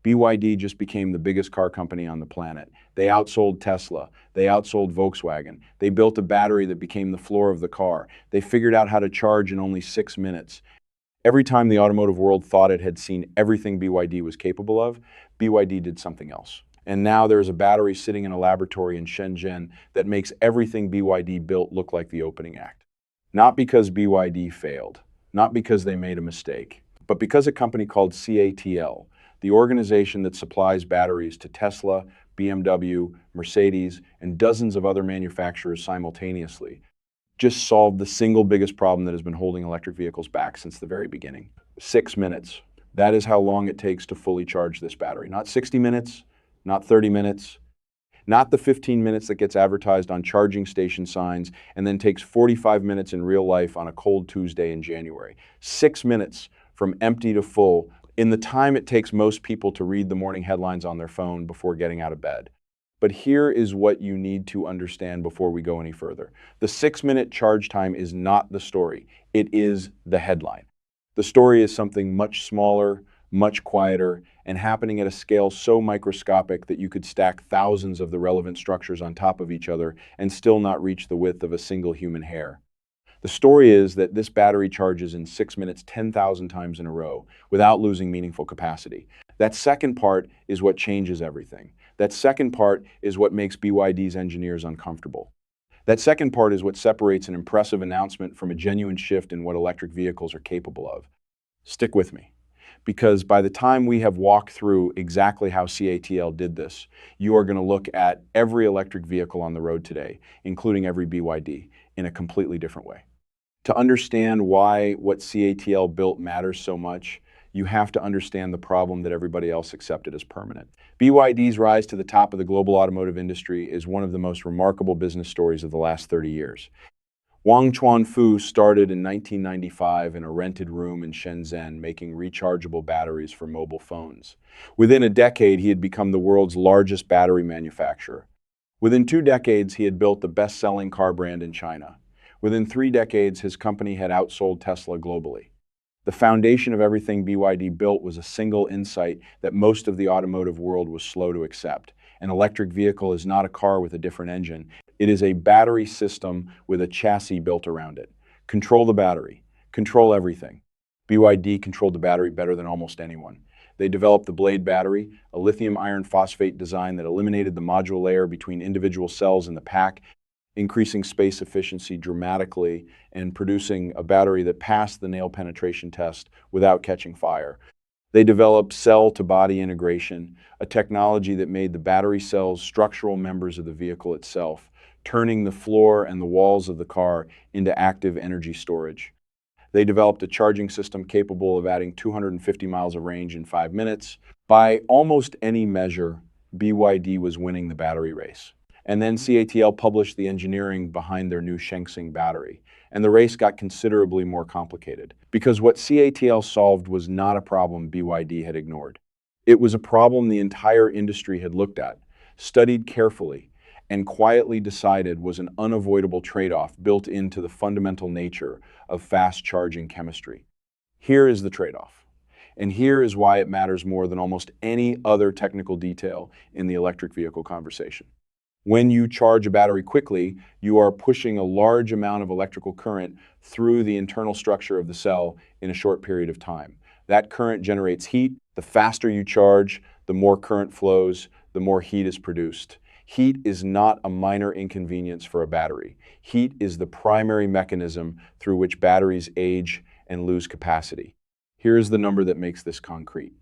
BYD just became the biggest car company on the planet. They outsold Tesla. They outsold Volkswagen. They built a battery that became the floor of the car. They figured out how to charge in only 6 minutes. Every time the automotive world thought it had seen everything BYD was capable of, BYD did something else. And now there's a battery sitting in a laboratory in Shenzhen that makes everything BYD built look like the opening act. Not because BYD failed, not because they made a mistake, but because a company called CATL, the organization that supplies batteries to Tesla, BMW, Mercedes, and dozens of other manufacturers simultaneously, just solved the single biggest problem that has been holding electric vehicles back since the very beginning. 6 minutes. That is how long it takes to fully charge this battery. Not 60 minutes, not 30 minutes, not the 15 minutes that gets advertised on charging station signs and then takes 45 minutes in real life on a cold Tuesday in January. 6 minutes from empty to full in the time it takes most people to read the morning headlines on their phone before getting out of bed. But here is what you need to understand before we go any further. The 6-minute charge time is not the story. It is the headline. The story is something much smaller, much quieter, and happening at a scale so microscopic that you could stack thousands of the relevant structures on top of each other and still not reach the width of a single human hair. The story is that this battery charges in 6 minutes 10,000 times in a row without losing meaningful capacity. That second part is what changes everything. That second part is what makes BYD's engineers uncomfortable. That second part is what separates an impressive announcement from a genuine shift in what electric vehicles are capable of. Stick with me, because by the time we have walked through exactly how CATL did this, you are going to look at every electric vehicle on the road today, including every BYD, in a completely different way. To understand why what CATL built matters so much, you have to understand the problem that everybody else accepted as permanent. BYD's rise to the top of the global automotive industry is one of the most remarkable business stories of the last 30 years. Wang Chuanfu started in 1995 in a rented room in Shenzhen making rechargeable batteries for mobile phones. Within a decade, he had become the world's largest battery manufacturer. Within 2 decades, he had built the best-selling car brand in China. Within 3 decades, his company had outsold Tesla globally. The foundation of everything BYD built was a single insight that most of the automotive world was slow to accept. An electric vehicle is not a car with a different engine. It is a battery system with a chassis built around it. Control the battery. Control everything. BYD controlled the battery better than almost anyone. They developed the Blade battery, a lithium iron phosphate design that eliminated the module layer between individual cells in the pack, increasing space efficiency dramatically and producing a battery that passed the nail penetration test without catching fire. They developed cell-to-body integration, a technology that made the battery cells structural members of the vehicle itself, turning the floor and the walls of the car into active energy storage. They developed a charging system capable of adding 250 miles of range in 5 minutes. By almost any measure, BYD was winning the battery race. And then CATL published the engineering behind their new Shengsing battery. And the race got considerably more complicated, because what CATL solved was not a problem BYD had ignored. It was a problem the entire industry had looked at, studied carefully, and quietly decided was an unavoidable trade-off built into the fundamental nature of fast charging chemistry. Here is the trade-off. And here is why it matters more than almost any other technical detail in the electric vehicle conversation. When you charge a battery quickly, you are pushing a large amount of electrical current through the internal structure of the cell in a short period of time. That current generates heat. The faster you charge, the more current flows, the more heat is produced. Heat is not a minor inconvenience for a battery. Heat is the primary mechanism through which batteries age and lose capacity. Here is the number that makes this concrete.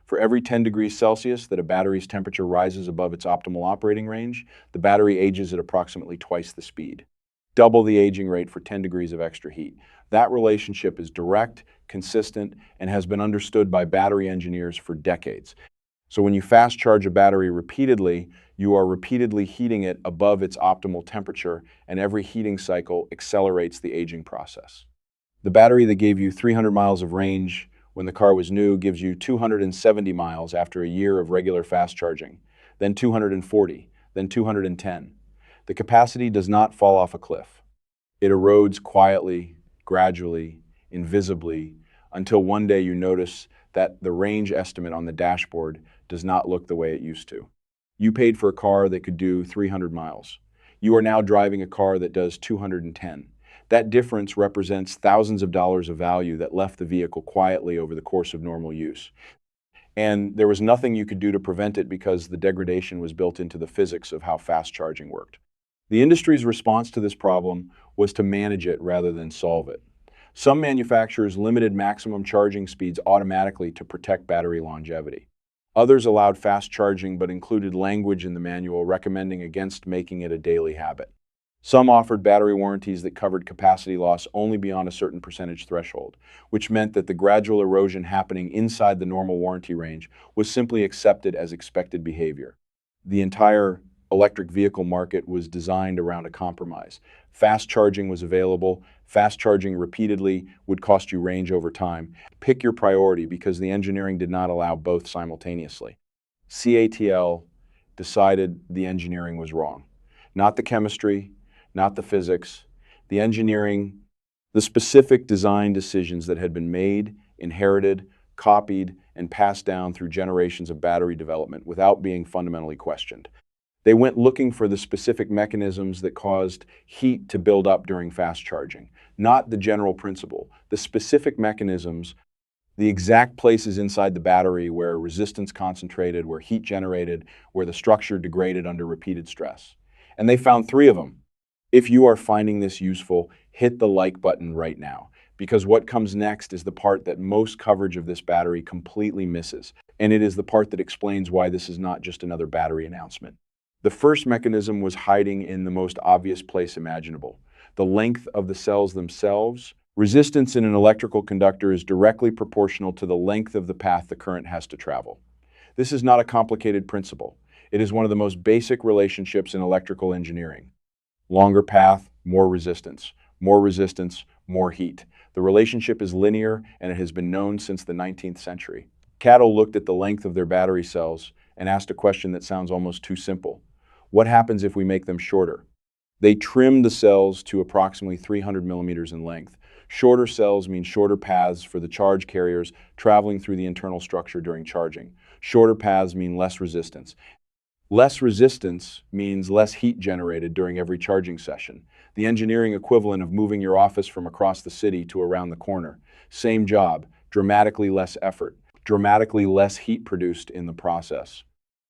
For every 10 degrees Celsius that a battery's temperature rises above its optimal operating range, the battery ages at approximately twice the speed. Double the aging rate for 10 degrees of extra heat. That relationship is direct, consistent, and has been understood by battery engineers for decades. So when you fast charge a battery repeatedly, you are repeatedly heating it above its optimal temperature, and every heating cycle accelerates the aging process. The battery that gave you 300 miles of range when the car was new gives you 270 miles after a year of regular fast charging, then 240, then 210. The capacity does not fall off a cliff. It erodes quietly, gradually, invisibly, until one day you notice that the range estimate on the dashboard does not look the way it used to. You paid for a car that could do 300 miles. You are now driving a car that does 210. That difference represents thousands of dollars of value that left the vehicle quietly over the course of normal use. And there was nothing you could do to prevent it because the degradation was built into the physics of how fast charging worked. The industry's response to this problem was to manage it rather than solve it. Some manufacturers limited maximum charging speeds automatically to protect battery longevity. Others allowed fast charging but included language in the manual recommending against making it a daily habit. Some offered battery warranties that covered capacity loss only beyond a certain percentage threshold, which meant that the gradual erosion happening inside the normal warranty range was simply accepted as expected behavior. The entire electric vehicle market was designed around a compromise. Fast charging was available. Fast charging repeatedly would cost you range over time. Pick your priority because the engineering did not allow both simultaneously. CATL decided the engineering was wrong. Not the chemistry, not the physics, the engineering, the specific design decisions that had been made, inherited, copied, and passed down through generations of battery development without being fundamentally questioned. They went looking for the specific mechanisms that caused heat to build up during fast charging, not the general principle, the specific mechanisms, the exact places inside the battery where resistance concentrated, where heat generated, where the structure degraded under repeated stress. And they found 3 of them. If you are finding this useful, hit the like button right now, because what comes next is the part that most coverage of this battery completely misses, and it is the part that explains why this is not just another battery announcement. The first mechanism was hiding in the most obvious place imaginable. The length of the cells themselves. Resistance in an electrical conductor is directly proportional to the length of the path the current has to travel. This is not a complicated principle. It is one of the most basic relationships in electrical engineering. Longer path, more resistance. More resistance, more heat. The relationship is linear, and it has been known since the 19th century. CATL looked at the length of their battery cells and asked a question that sounds almost too simple. What happens if we make them shorter? They trimmed the cells to approximately 300 millimeters in length. Shorter cells mean shorter paths for the charge carriers traveling through the internal structure during charging. Shorter paths mean less resistance. Less resistance means less heat generated during every charging session. The engineering equivalent of moving your office from across the city to around the corner. Same job, dramatically less effort, dramatically less heat produced in the process.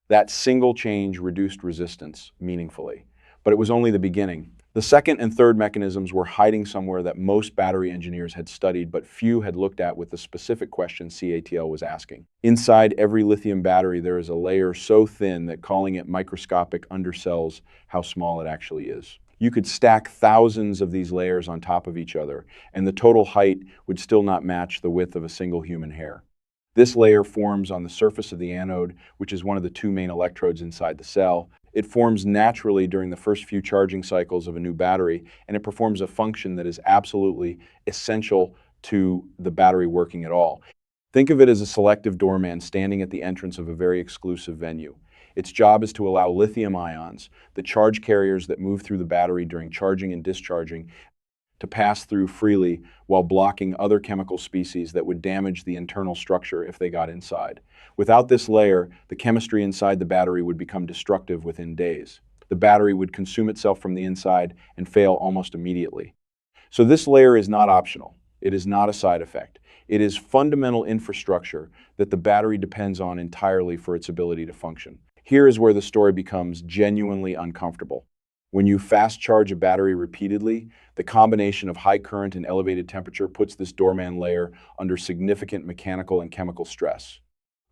That single change reduced resistance meaningfully, but it was only the beginning. The second and third mechanisms were hiding somewhere that most battery engineers had studied, but few had looked at with the specific question CATL was asking. Inside every lithium battery, there is a layer so thin that calling it microscopic undersells how small it actually is. You could stack thousands of these layers on top of each other, and the total height would still not match the width of a single human hair. This layer forms on the surface of the anode, which is one of the 2 main electrodes inside the cell. It forms naturally during the first few charging cycles of a new battery, and it performs a function that is absolutely essential to the battery working at all. Think of it as a selective doorman standing at the entrance of a very exclusive venue. Its job is to allow lithium ions, the charge carriers that move through the battery during charging and discharging, to pass through freely while blocking other chemical species that would damage the internal structure if they got inside. Without this layer, the chemistry inside the battery would become destructive within days. The battery would consume itself from the inside and fail almost immediately. So this layer is not optional. It is not a side effect. It is fundamental infrastructure that the battery depends on entirely for its ability to function. Here is where the story becomes genuinely uncomfortable. When you fast charge a battery repeatedly, the combination of high current and elevated temperature puts this doorman layer under significant mechanical and chemical stress.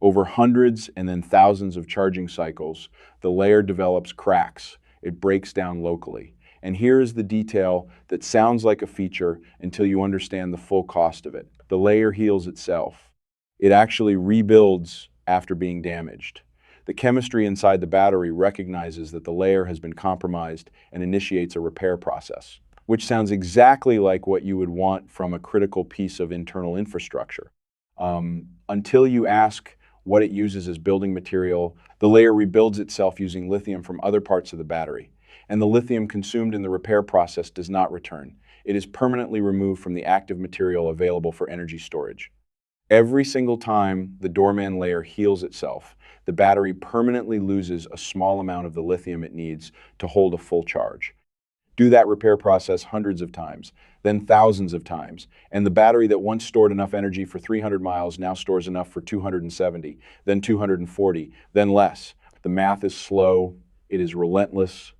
Over hundreds and then thousands of charging cycles, the layer develops cracks. It breaks down locally. And here is the detail that sounds like a feature until you understand the full cost of it. The layer heals itself. It actually rebuilds after being damaged. The chemistry inside the battery recognizes that the layer has been compromised and initiates a repair process, which sounds exactly like what you would want from a critical piece of internal infrastructure. Until you ask what it uses as building material, the layer rebuilds itself using lithium from other parts of the battery, and the lithium consumed in the repair process does not return. It is permanently removed from the active material available for energy storage. Every single time the doorman layer heals itself, the battery permanently loses a small amount of the lithium it needs to hold a full charge. Do that repair process hundreds of times, then thousands of times, and the battery that once stored enough energy for 300 miles now stores enough for 270, then 240, then less. The math is slow, it is relentless,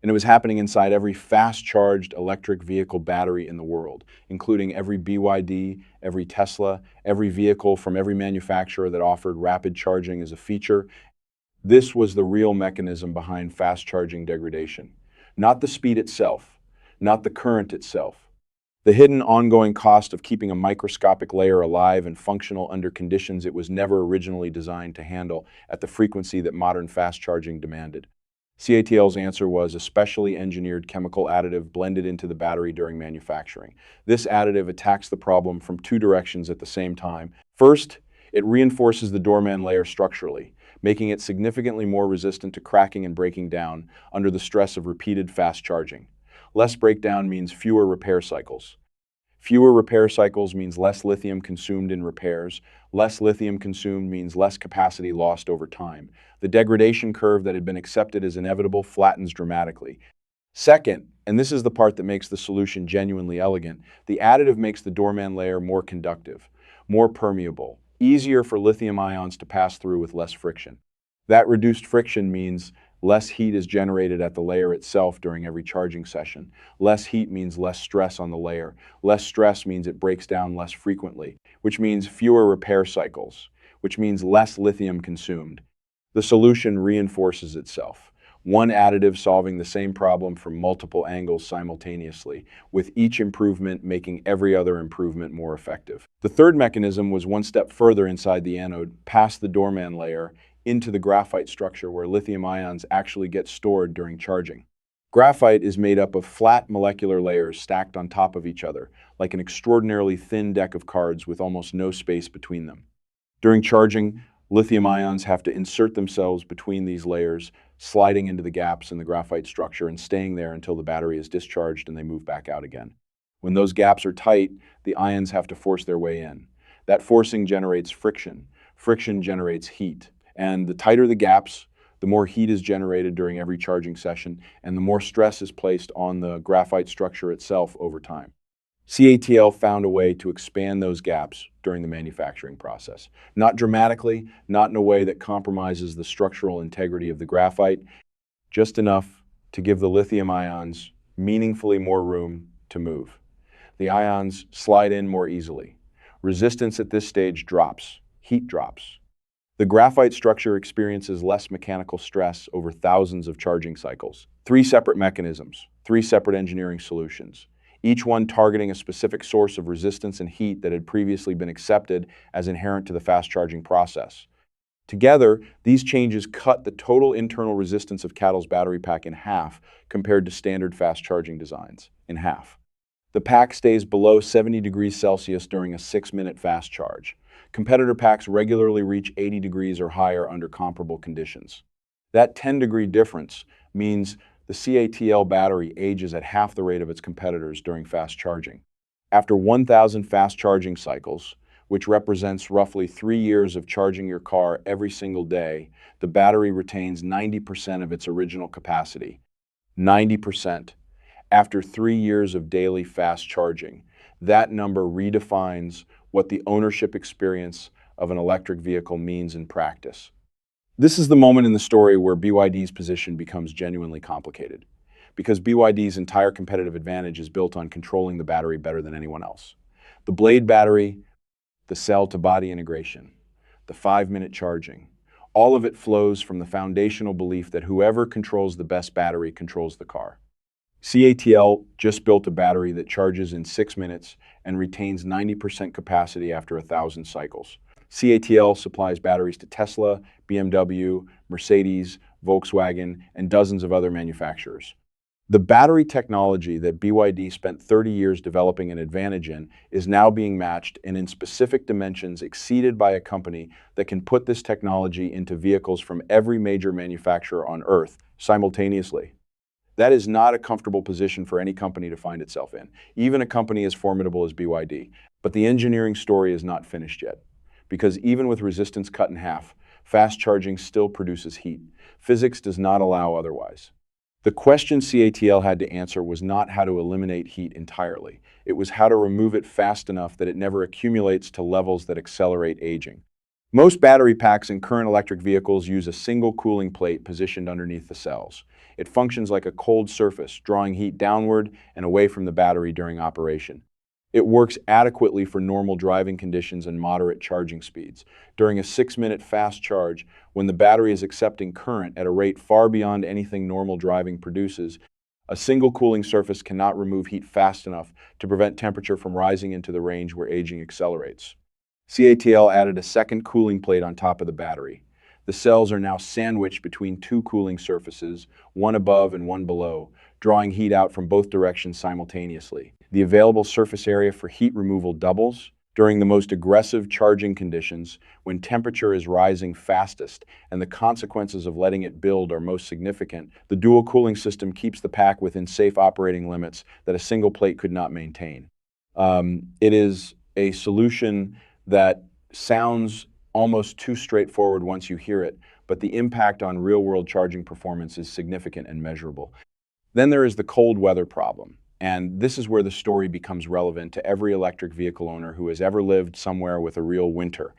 and it was happening inside every fast-charged electric vehicle battery in the world, including every BYD, every Tesla, every vehicle from every manufacturer that offered rapid charging as a feature. This was the real mechanism behind fast charging degradation. Not the speed itself, not the current itself. The hidden ongoing cost of keeping a microscopic layer alive and functional under conditions it was never originally designed to handle at the frequency that modern fast charging demanded. CATL's answer was a specially engineered chemical additive blended into the battery during manufacturing. This additive attacks the problem from two directions at the same time. First, it reinforces the doorman layer structurally, making it significantly more resistant to cracking and breaking down under the stress of repeated fast charging. Less breakdown means fewer repair cycles. Fewer repair cycles means less lithium consumed in repairs. Less lithium consumed means less capacity lost over time. The degradation curve that had been accepted as inevitable flattens dramatically. Second, and this is the part that makes the solution genuinely elegant, the additive makes the doorman layer more conductive, more permeable, easier for lithium ions to pass through with less friction. That reduced friction means less heat is generated at the layer itself during every charging session. Less heat means less stress on the layer. Less stress means it breaks down less frequently, which means fewer repair cycles, which means less lithium consumed. The solution reinforces itself. One additive solving the same problem from multiple angles simultaneously, with each improvement making every other improvement more effective. The third mechanism was one step further inside the anode, past the doorman layer, into the graphite structure where lithium ions actually get stored during charging. Graphite is made up of flat molecular layers stacked on top of each other, like an extraordinarily thin deck of cards with almost no space between them. During charging, lithium ions have to insert themselves between these layers, sliding into the gaps in the graphite structure and staying there until the battery is discharged and they move back out again. When those gaps are tight, the ions have to force their way in. That forcing generates friction. Friction generates heat. And the tighter the gaps, the more heat is generated during every charging session, and the more stress is placed on the graphite structure itself over time. CATL found a way to expand those gaps during the manufacturing process. Not dramatically, not in a way that compromises the structural integrity of the graphite, just enough to give the lithium ions meaningfully more room to move. The ions slide in more easily. Resistance at this stage drops, heat drops. The graphite structure experiences less mechanical stress over thousands of charging cycles. Three separate mechanisms, three separate engineering solutions, each one targeting a specific source of resistance and heat that had previously been accepted as inherent to the fast charging process. Together, these changes cut the total internal resistance of CATL's battery pack in half compared to standard fast charging designs, in half. The pack stays below 70 degrees Celsius during a 6-minute fast charge. Competitor packs regularly reach 80 degrees or higher under comparable conditions. That 10-degree difference means the CATL battery ages at half the rate of its competitors during fast charging. After 1,000 fast charging cycles, which represents roughly 3 years of charging your car every single day, the battery retains 90% of its original capacity. 90%. After 3 years of daily fast charging, that number redefines what the ownership experience of an electric vehicle means in practice. This is the moment in the story where BYD's position becomes genuinely complicated, because BYD's entire competitive advantage is built on controlling the battery better than anyone else. The blade battery, the cell-to-body integration, the 5-minute charging, all of it flows from the foundational belief that whoever controls the best battery controls the car. CATL just built a battery that charges in 6 minutes and retains 90% capacity after 1,000 cycles. CATL supplies batteries to Tesla, BMW, Mercedes, Volkswagen, and dozens of other manufacturers. The battery technology that BYD spent 30 years developing an advantage in is now being matched and in specific dimensions exceeded by a company that can put this technology into vehicles from every major manufacturer on Earth simultaneously. That is not a comfortable position for any company to find itself in, even a company as formidable as BYD. But the engineering story is not finished yet, because even with resistance cut in half, fast charging still produces heat. Physics does not allow otherwise. The question CATL had to answer was not how to eliminate heat entirely. It was how to remove it fast enough that it never accumulates to levels that accelerate aging. Most battery packs in current electric vehicles use a single cooling plate positioned underneath the cells. It functions like a cold surface, drawing heat downward and away from the battery during operation. It works adequately for normal driving conditions and moderate charging speeds. During a 6-minute fast charge, when the battery is accepting current at a rate far beyond anything normal driving produces, a single cooling surface cannot remove heat fast enough to prevent temperature from rising into the range where aging accelerates. CATL added a second cooling plate on top of the battery. The cells are now sandwiched between two cooling surfaces, one above and one below, drawing heat out from both directions simultaneously. The available surface area for heat removal doubles during the most aggressive charging conditions, when temperature is rising fastest and the consequences of letting it build are most significant. The dual cooling system keeps the pack within safe operating limits that a single plate could not maintain. It is a solution that sounds almost too straightforward once you hear it, but the impact on real-world charging performance is significant and measurable. Then there is the cold weather problem, and this is where the story becomes relevant to every electric vehicle owner who has ever lived somewhere with a real winter.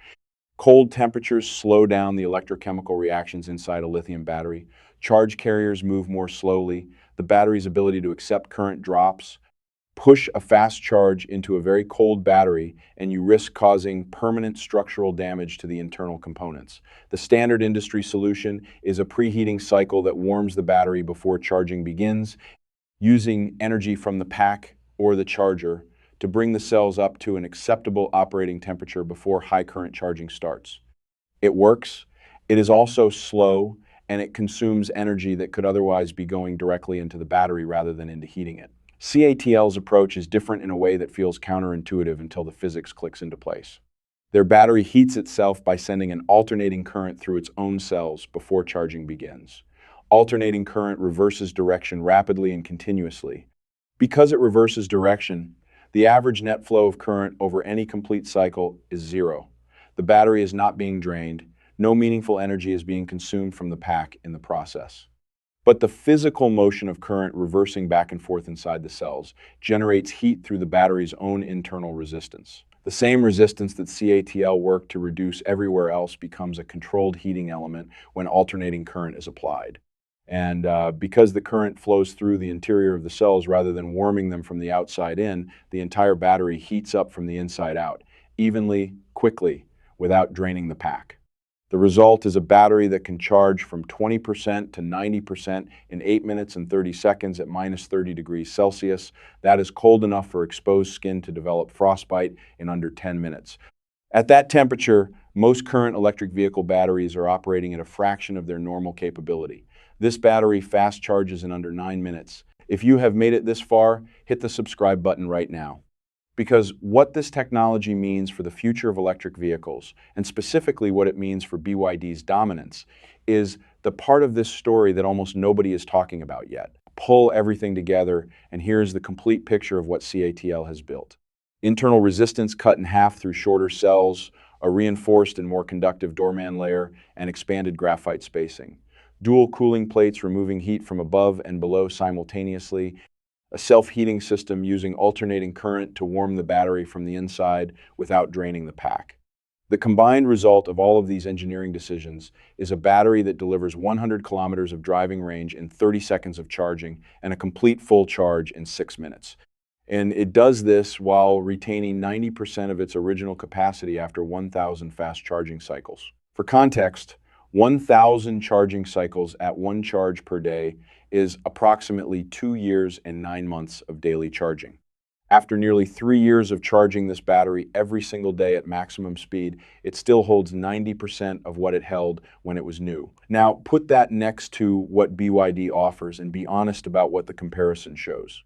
Cold temperatures slow down the electrochemical reactions inside a lithium battery. Charge carriers move more slowly. The battery's ability to accept current drops. Push a fast charge into a very cold battery, and you risk causing permanent structural damage to the internal components. The standard industry solution is a preheating cycle that warms the battery before charging begins, using energy from the pack or the charger to bring the cells up to an acceptable operating temperature before high current charging starts. It works. It is also slow, and it consumes energy that could otherwise be going directly into the battery rather than into heating it. CATL's approach is different in a way that feels counterintuitive until the physics clicks into place. Their battery heats itself by sending an alternating current through its own cells before charging begins. Alternating current reverses direction rapidly and continuously. Because it reverses direction, the average net flow of current over any complete cycle is zero. The battery is not being drained. No meaningful energy is being consumed from the pack in the process. But the physical motion of current reversing back and forth inside the cells generates heat through the battery's own internal resistance. The same resistance that CATL worked to reduce everywhere else becomes a controlled heating element when alternating current is applied. And because the current flows through the interior of the cells rather than warming them from the outside in, the entire battery heats up from the inside out, evenly, quickly, without draining the pack. The result is a battery that can charge from 20% to 90% in 8 minutes and 30 seconds at minus 30 degrees Celsius. That is cold enough for exposed skin to develop frostbite in under 10 minutes. At that temperature, most current electric vehicle batteries are operating at a fraction of their normal capability. This battery fast charges in under 9 minutes. If you have made it this far, hit the subscribe button right now. Because what this technology means for the future of electric vehicles, and specifically what it means for BYD's dominance, is the part of this story that almost nobody is talking about yet. Pull everything together, and here's the complete picture of what CATL has built. Internal resistance cut in half through shorter cells, a reinforced and more conductive doorman layer, and expanded graphite spacing. Dual cooling plates removing heat from above and below simultaneously, a self-heating system using alternating current to warm the battery from the inside without draining the pack. The combined result of all of these engineering decisions is a battery that delivers 100 kilometers of driving range in 30 seconds of charging and a complete full charge in 6 minutes. And it does this while retaining 90% of its original capacity after 1,000 fast charging cycles. For context, 1,000 charging cycles at one charge per day is approximately 2 years and 9 months of daily charging. After nearly 3 years of charging this battery every single day at maximum speed, it still holds 90% of what it held when it was new. Now, put that next to what BYD offers and be honest about what the comparison shows.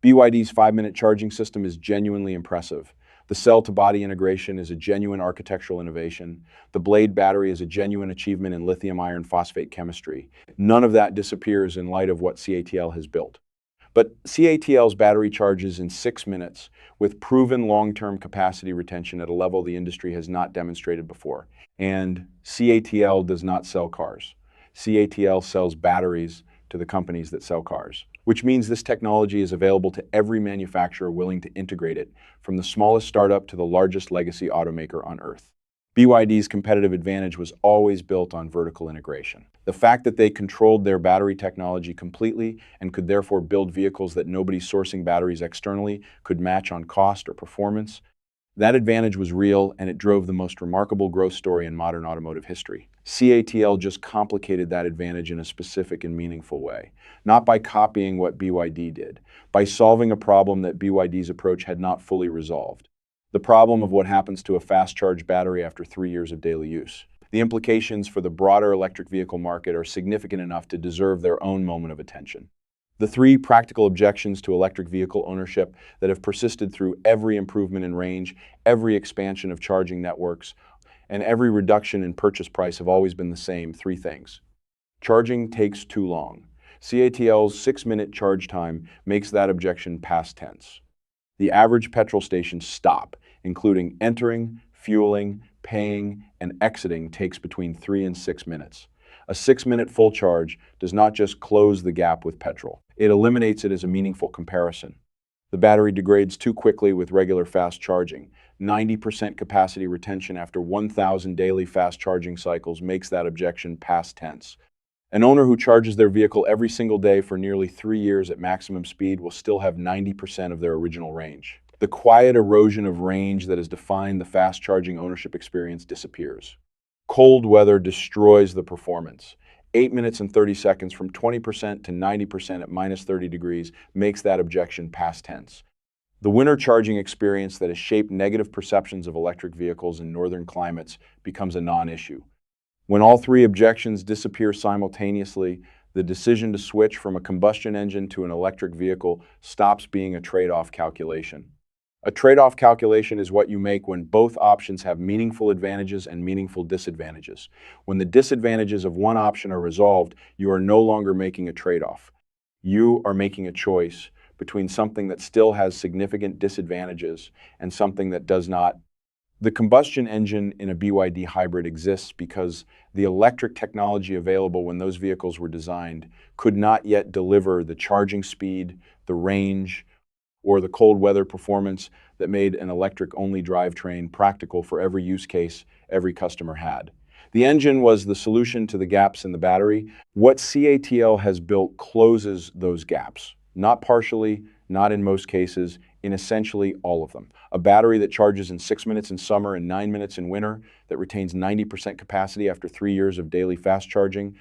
BYD's 5-minute charging system is genuinely impressive. The cell-to-body integration is a genuine architectural innovation. The Blade battery is a genuine achievement in lithium iron phosphate chemistry. None of that disappears in light of what CATL has built. But CATL's battery charges in 6 minutes with proven long-term capacity retention at a level the industry has not demonstrated before. And CATL does not sell cars. CATL sells batteries to the companies that sell cars, which means this technology is available to every manufacturer willing to integrate it, from the smallest startup to the largest legacy automaker on Earth. BYD's competitive advantage was always built on vertical integration. The fact that they controlled their battery technology completely and could therefore build vehicles that nobody sourcing batteries externally could match on cost or performance, that advantage was real, and it drove the most remarkable growth story in modern automotive history. CATL just complicated that advantage in a specific and meaningful way, not by copying what BYD did, by solving a problem that BYD's approach had not fully resolved. The problem of what happens to a fast-charge battery after 3 years of daily use. The implications for the broader electric vehicle market are significant enough to deserve their own moment of attention. The 3 practical objections to electric vehicle ownership that have persisted through every improvement in range, every expansion of charging networks, and every reduction in purchase price have always been the same 3 things. Charging takes too long. CATL's 6-minute charge time makes that objection past tense. The average petrol station stop, including entering, fueling, paying, and exiting, takes between 3 and 6 minutes. A 6-minute full charge does not just close the gap with petrol. It eliminates it as a meaningful comparison. The battery degrades too quickly with regular fast charging. 90% capacity retention after 1,000 daily fast charging cycles makes that objection past tense. An owner who charges their vehicle every single day for nearly 3 years at maximum speed will still have 90% of their original range. The quiet erosion of range that has defined the fast charging ownership experience disappears. Cold weather destroys the performance. 8 minutes and 30 seconds from 20% to 90% at minus 30 degrees makes that objection past tense. The winter charging experience that has shaped negative perceptions of electric vehicles in northern climates becomes a non-issue. When all 3 objections disappear simultaneously, the decision to switch from a combustion engine to an electric vehicle stops being a trade-off calculation. A trade-off calculation is what you make when both options have meaningful advantages and meaningful disadvantages. When the disadvantages of one option are resolved, you are no longer making a trade-off. You are making a choice between something that still has significant disadvantages and something that does not. The combustion engine in a BYD hybrid exists because the electric technology available when those vehicles were designed could not yet deliver the charging speed, the range, or the cold weather performance that made an electric-only drivetrain practical for every use case every customer had. The engine was the solution to the gaps in the battery. What CATL has built closes those gaps, not partially, not in most cases, in essentially all of them. A battery that charges in 6 minutes in summer and 9 minutes in winter, that retains 90% capacity after 3 years of daily fast charging,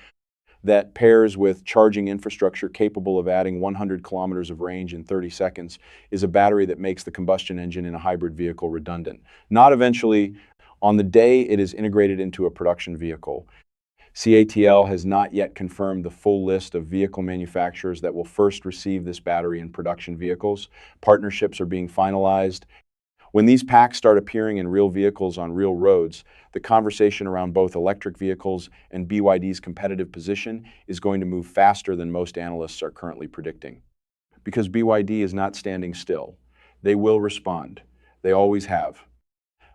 that pairs with charging infrastructure capable of adding 100 kilometers of range in 30 seconds, is a battery that makes the combustion engine in a hybrid vehicle redundant. Not eventually, on the day it is integrated into a production vehicle. CATL has not yet confirmed the full list of vehicle manufacturers that will first receive this battery in production vehicles. Partnerships are being finalized. When these packs start appearing in real vehicles on real roads, the conversation around both electric vehicles and BYD's competitive position is going to move faster than most analysts are currently predicting. Because BYD is not standing still. They will respond. They always have.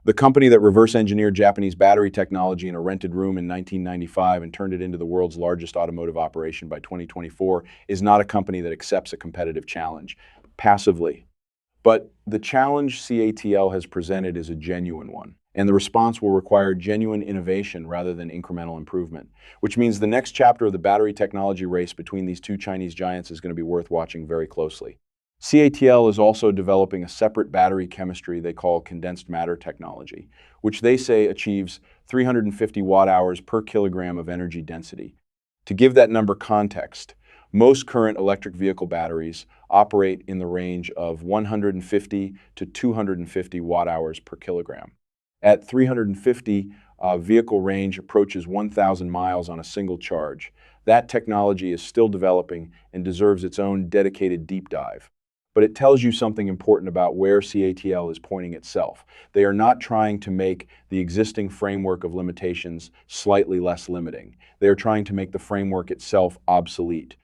The company that reverse-engineered Japanese battery technology in a rented room in 1995 and turned it into the world's largest automotive operation by 2024 is not a company that accepts a competitive challenge passively. But the challenge CATL has presented is a genuine one, and the response will require genuine innovation rather than incremental improvement, which means the next chapter of the battery technology race between these 2 Chinese giants is going to be worth watching very closely. CATL is also developing a separate battery chemistry they call condensed matter technology, which they say achieves 350 watt-hours per kilogram of energy density. To give that number context, most current electric vehicle batteries operate in the range of 150 to 250 watt-hours per kilogram. At 350, vehicle range approaches 1,000 miles on a single charge. That technology is still developing and deserves its own dedicated deep dive. But it tells you something important about where CATL is pointing itself. They are not trying to make the existing framework of limitations slightly less limiting. They are trying to make the framework itself obsolete.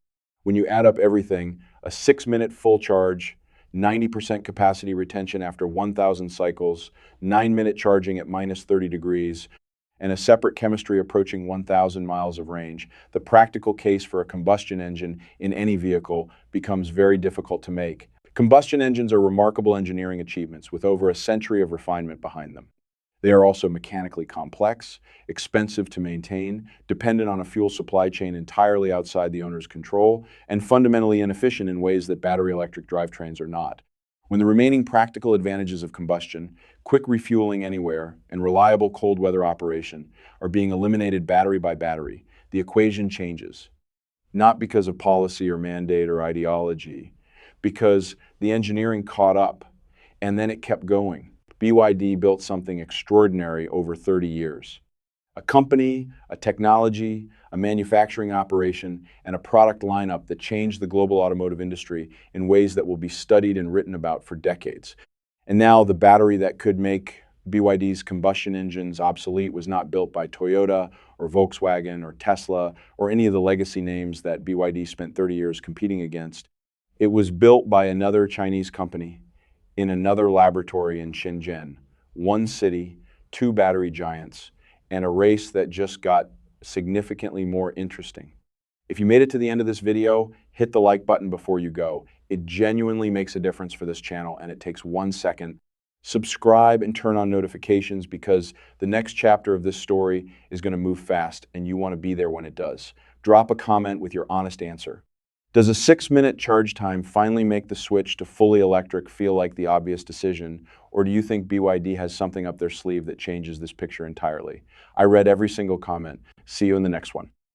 When you add up everything, a 6-minute full charge, 90% capacity retention after 1,000 cycles, 9-minute charging at minus 30 degrees, and a separate chemistry approaching 1,000 miles of range, the practical case for a combustion engine in any vehicle becomes very difficult to make. Combustion engines are remarkable engineering achievements with over a century of refinement behind them. They are also mechanically complex, expensive to maintain, dependent on a fuel supply chain entirely outside the owner's control, and fundamentally inefficient in ways that battery electric drivetrains are not. When the remaining practical advantages of combustion, quick refueling anywhere, and reliable cold weather operation are being eliminated battery by battery, the equation changes. Not because of policy or mandate or ideology, because the engineering caught up, and then it kept going. BYD built something extraordinary over 30 years. A company, a technology, a manufacturing operation, and a product lineup that changed the global automotive industry in ways that will be studied and written about for decades. And now the battery that could make BYD's combustion engines obsolete was not built by Toyota or Volkswagen or Tesla or any of the legacy names that BYD spent 30 years competing against. It was built by another Chinese company in another laboratory in Shenzhen. One city, two battery giants, and a race that just got significantly more interesting. If you made it to the end of this video, hit the like button before you go. It genuinely makes a difference for this channel, and it takes 1 second. Subscribe and turn on notifications because the next chapter of this story is going to move fast, and you want to be there when it does. Drop a comment with your honest answer. Does a 6-minute charge time finally make the switch to fully electric feel like the obvious decision, or do you think BYD has something up their sleeve that changes this picture entirely? I read every single comment. See you in the next one.